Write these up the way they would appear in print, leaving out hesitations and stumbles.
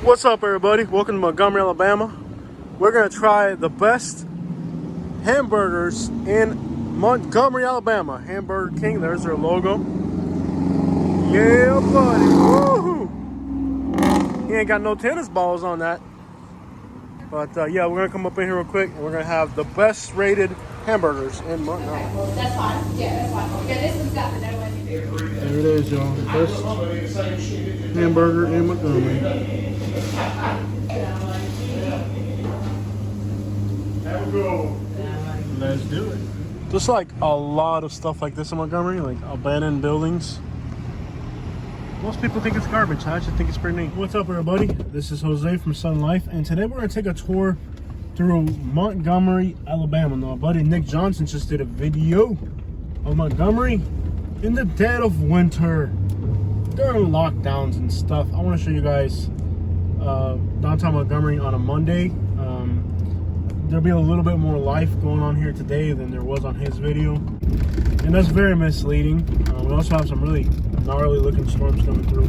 What's up, everybody? Welcome to Montgomery, Alabama. We're gonna try the best hamburgers in Montgomery, Alabama. Hamburger King, there's their logo. Yeah, buddy. Woohoo! He ain't got no tennis balls on that. But yeah, we're gonna come up in here real quick and we're gonna have the best rated hamburgers in Montgomery. Okay, that's fine. Yeah, that's fine. Yeah, this one's got the no one. There it is, y'all. Best hamburger in Montgomery. Let's do it. There's like a lot of stuff like this in Montgomery, like abandoned buildings. Most people think it's garbage. I actually think it's pretty neat. What's up, everybody? This is Jose from Sun Life, and today we're gonna take a tour through Montgomery, Alabama. Now, our buddy Nick Johnson just did a video of Montgomery in the dead of winter during lockdowns and stuff. I want to show you guys downtown Montgomery on a Monday. There'll be a little bit more life going on here today than there was on his video, and that's very misleading. We also have some really gnarly looking storms coming through,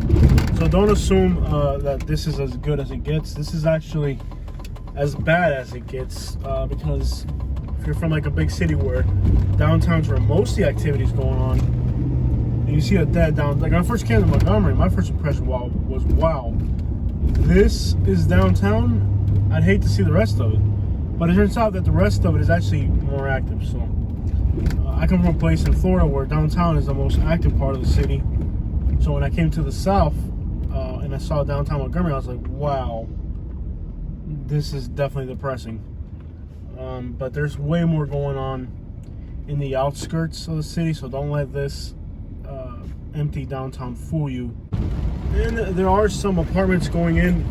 so don't assume that this is as good as it gets. This is actually as bad as it gets, because if you're from like a big city where downtown's where most of the activity's going on, and you see a dead down, like when I first came to Montgomery, my first impression was wow, this is downtown. I'd hate to see the rest of it. But it turns out that the rest of it is actually more active. So I come from a place in Florida where downtown is the most active part of the city. So when I came to the south and I saw downtown Montgomery, I was like, wow, this is definitely depressing. But there's way more going on in the outskirts of the city, so don't let this empty downtown fool you. And there are some apartments going in.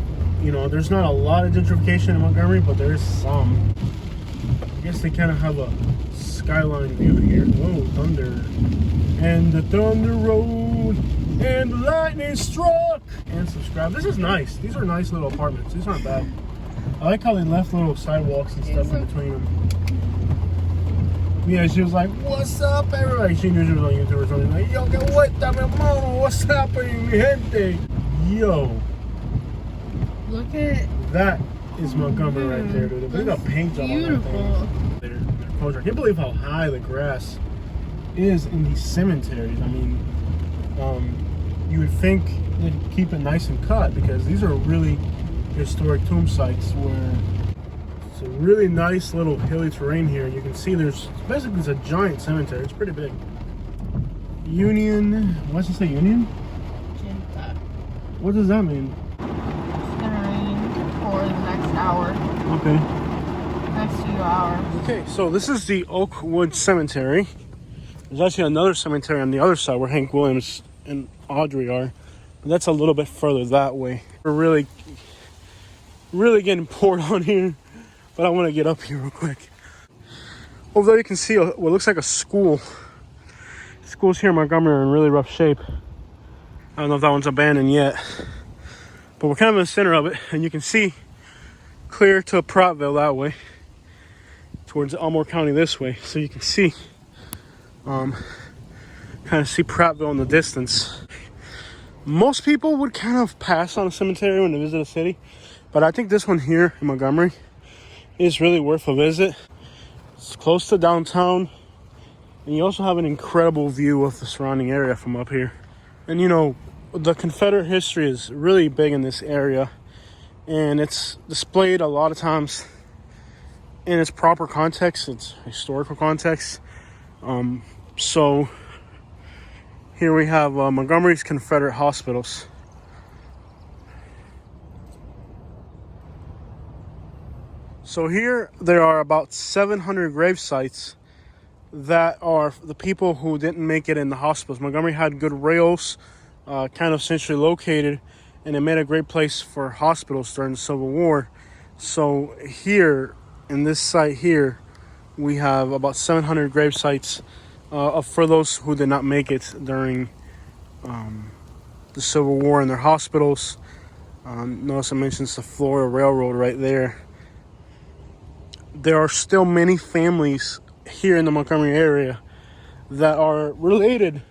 You know, there's not a lot of gentrification in Montgomery, but there is some. I guess they kind of have a skyline view here. Whoa, thunder. And the thunder rolled, and the lightning struck. And subscribe. This is nice. These are nice little apartments. These aren't bad. I like how they left little sidewalks and stuff in between them. Yeah, she was like, what's up, everybody? She knew she was on YouTube or something. Like, yo, what up, mi mama? What's happening, mi gente? Yo. Look at that is Montgomery right there, dude. They got paint job on that thing. I can't believe how high the grass is in these cemeteries. I mean, you would think they'd keep it nice and cut because these are really historic tomb sites where it's a really nice little hilly terrain here. You can see there's basically it's a giant cemetery. It's pretty big. Union. Why does it say Union? What does that mean? for the next hour. Okay. Next 2 hours. Okay, so this is the Oakwood Cemetery. There's actually another cemetery on the other side where Hank Williams and Audrey are. But that's a little bit further that way. We're really getting poured on here. But I want to get up here real quick. Over there you can see what looks like a school. Schools here in Montgomery are in really rough shape. I don't know if that one's abandoned yet. But we're kind of in the center of it, and you can see clear to Prattville that way, towards Elmore County this way. So you can see, kind of see Prattville in the distance. Most people would kind of pass on a cemetery when they visit a city, but I think this one here in Montgomery is really worth a visit. It's close to downtown, and you also have an incredible view of the surrounding area from up here. And you know, the Confederate history is really big in this area, and it's displayed a lot of times in its proper context, its historical context. So here we have Montgomery's Confederate hospitals. So here there are about 700 grave sites that are the people who didn't make it in the hospitals. Montgomery had good rails, kind of centrally located, and it made a great place for hospitals during the Civil War. So here, in this site here, we have about 700 grave sites for those who did not make it during the Civil War in their hospitals. Notice it mentions the Florida Railroad right there. There are still many families here in the Montgomery area that are related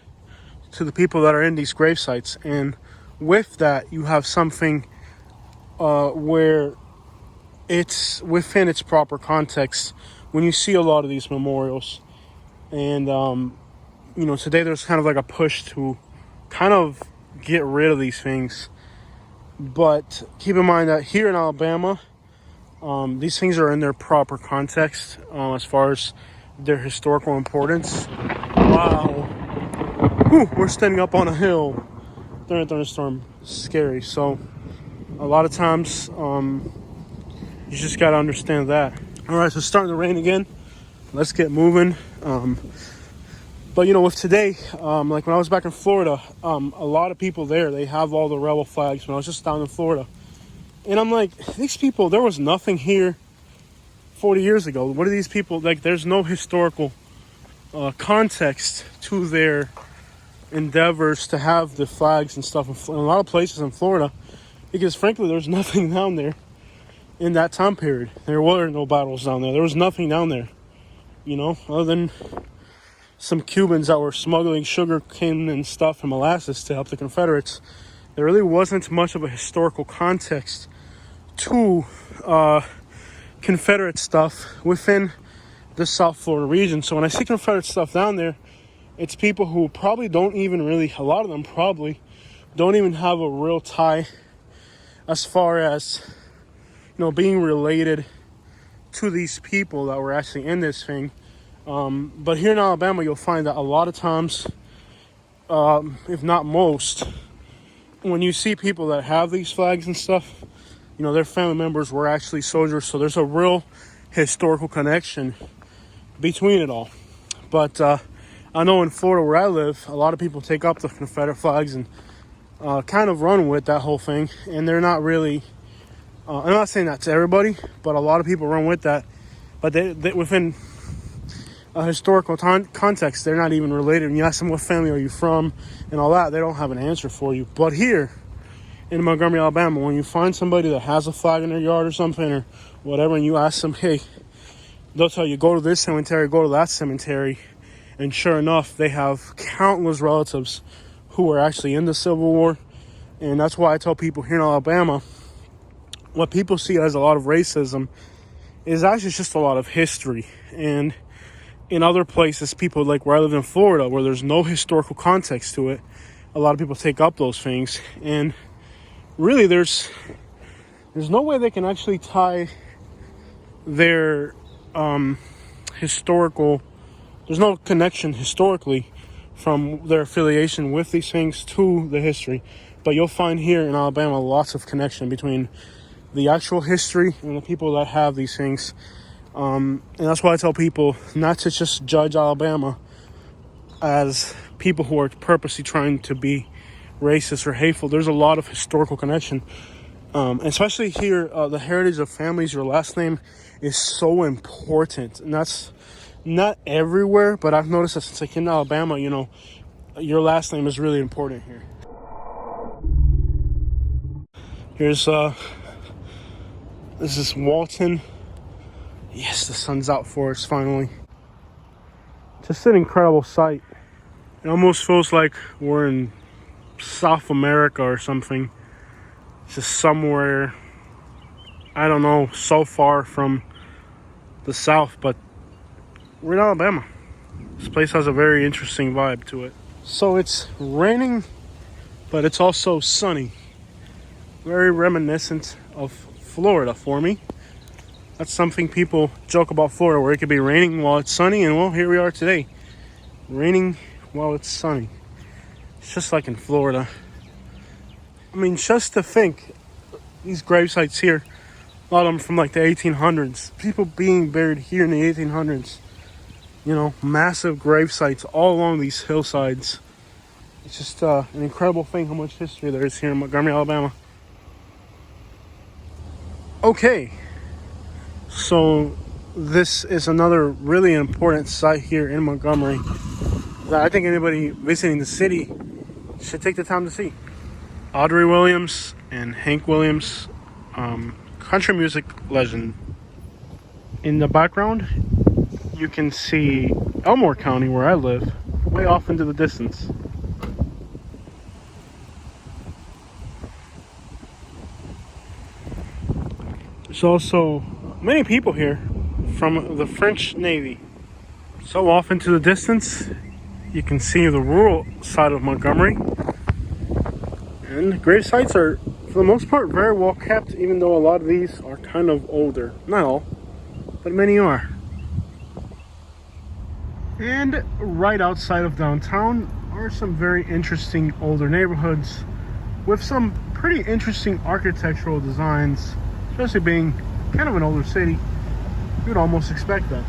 to the people that are in these grave sites, and with that you have something where it's within its proper context when you see a lot of these memorials. And today there's kind of like a push to kind of get rid of these things. But keep in mind that here in Alabama, these things are in their proper context as far as their historical importance. Wow. Whew, we're standing up on a hill during a thunderstorm. Scary. So a lot of times you just got to understand that. All right, so it's starting to rain again. Let's get moving. But with today, like when I was back in Florida, a lot of people there, they have all the rebel flags when I was just down in Florida. And I'm like, these people, there was nothing here 40 years ago. What are these people, like there's no historical context to their endeavors to have the flags and stuff in a lot of places in Florida, because frankly, there's nothing down there in that time period. There were no battles down there. There was nothing down there, other than some Cubans that were smuggling sugar cane and stuff and molasses to help the Confederates. There really wasn't much of a historical context to Confederate stuff within the South Florida region. So when I see Confederate stuff down there, it's people who probably don't even really, a lot of them probably don't even have a real tie as far as, being related to these people that were actually in this thing. But here in Alabama, you'll find that a lot of times, if not most, when you see people that have these flags and stuff, their family members were actually soldiers. So there's a real historical connection between it all. But I know in Florida where I live, a lot of people take up the Confederate flags and kind of run with that whole thing. And they're not really, I'm not saying that to everybody, but a lot of people run with that. But they within a historical context, they're not even related. And you ask them, what family are you from and all that, they don't have an answer for you. But here in Montgomery, Alabama, when you find somebody that has a flag in their yard or something or whatever, and you ask them, hey, they'll tell you, go to this cemetery, go to that cemetery. And sure enough, they have countless relatives who were actually in the Civil War. And that's why I tell people here in Alabama, what people see as a lot of racism is actually just a lot of history. And in other places, people like where I live in Florida, where there's no historical context to it, a lot of people take up those things. And really, there's no way they can actually tie their historical, there's no connection historically from their affiliation with these things to the history. But you'll find here in Alabama lots of connection between the actual history and the people that have these things. And that's why I tell people not to just judge Alabama as people who are purposely trying to be racist or hateful. There's a lot of historical connection. Especially here, the heritage of families, your last name is so important. And that's not everywhere, but I've noticed that since I came to Alabama, your last name is really important here. Here's, this is Walton. Yes, the sun's out for us finally. Just an incredible sight. It almost feels like we're in South America or something. Just somewhere, I don't know, so far from the South, but we're in Alabama. This place has a very interesting vibe to it. So it's raining, but it's also sunny. Very reminiscent of Florida for me. That's something people joke about Florida, where it could be raining while it's sunny, and well, here we are today. Raining while it's sunny. It's just like in Florida. I mean, just to think, these grave sites here, a lot of them from like the 1800s. People being buried here in the 1800s. Massive grave sites all along these hillsides. It's just an incredible thing how much history there is here in Montgomery, Alabama. Okay. So this is another really important site here in Montgomery that I think anybody visiting the city should take the time to see. Audrey Williams and Hank Williams, country music legend. In the background, you can see Elmore County, where I live, way off into the distance. There's also many people here from the French Navy. So off into the distance, you can see the rural side of Montgomery. And grave sites are, for the most part, very well kept, even though a lot of these are kind of older. Not all, but many are. And right outside of downtown are some very interesting older neighborhoods with some pretty interesting architectural designs, especially being kind of an older city. You'd almost expect that.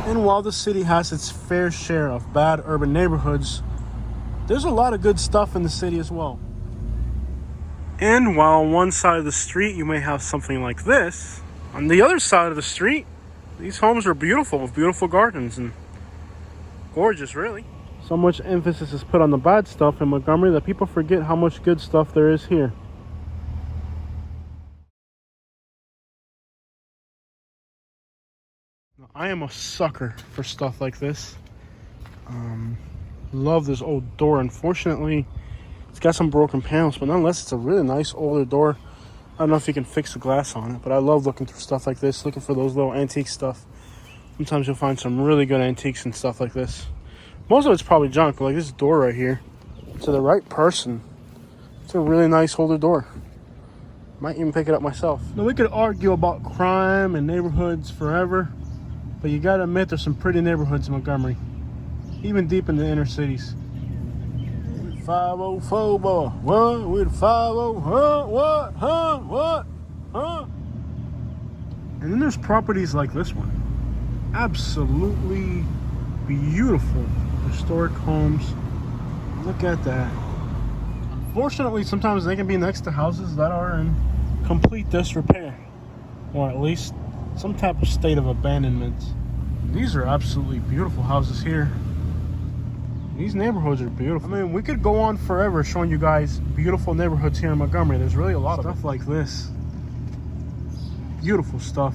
And while the city has its fair share of bad urban neighborhoods, there's a lot of good stuff in the city as well. And while on one side of the street you may have something like this, on the other side of the street, these homes are beautiful with beautiful gardens and gorgeous, really. So much emphasis is put on the bad stuff in Montgomery that people forget how much good stuff there is here. I am a sucker for stuff like this. Love this old door. Unfortunately, it's got some broken panels, but nonetheless, it's a really nice older door. I don't know if you can fix the glass on it, but I love looking through stuff like this, looking for those little antique stuff. Sometimes you'll find some really good antiques and stuff like this. Most of it's probably junk, like this door right here. To the right person, it's a really nice older door. Might even pick it up myself. Now, we could argue about crime and neighborhoods forever, but you gotta admit there's some pretty neighborhoods in Montgomery, even deep in the inner cities. 504 boy, what with 50, what? And then there's properties like this one, absolutely beautiful historic homes. Look at that. Unfortunately, sometimes they can be next to houses that are in complete disrepair, or at least some type of state of abandonment. These are absolutely beautiful houses here. These neighborhoods are beautiful. I mean, we could go on forever showing you guys beautiful neighborhoods here in Montgomery. There's really a lot of stuff like this. Beautiful stuff.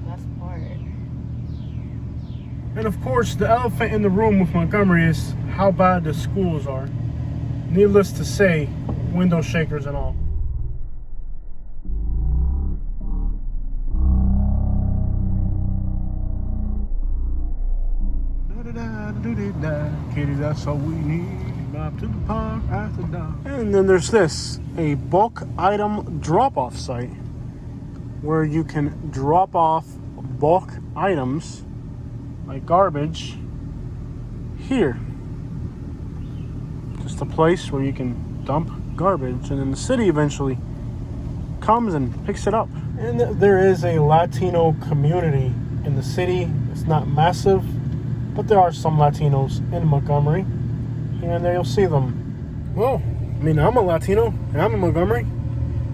Best part. And of course, the elephant in the room with Montgomery is how bad the schools are. Needless to say, window shakers and all. Kitty, that's all we need. Up to the park after dark. And then there's this, a bulk item drop-off site where you can drop off bulk items like garbage here. Just a place where you can dump garbage, and then the city eventually comes and picks it up. And there is a Latino community in the city. It's not massive, but there are some Latinos in Montgomery. Here and there you'll see them. Well, I mean, I'm a Latino and I'm in Montgomery.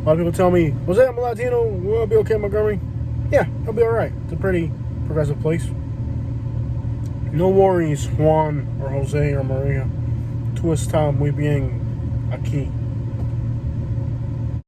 A lot of people tell me, Jose, I'm a Latino, we'll be okay in Montgomery. Yeah, I'll be alright. It's a pretty progressive place. No worries, Juan or Jose or Maria. Todo está muy bien aquí.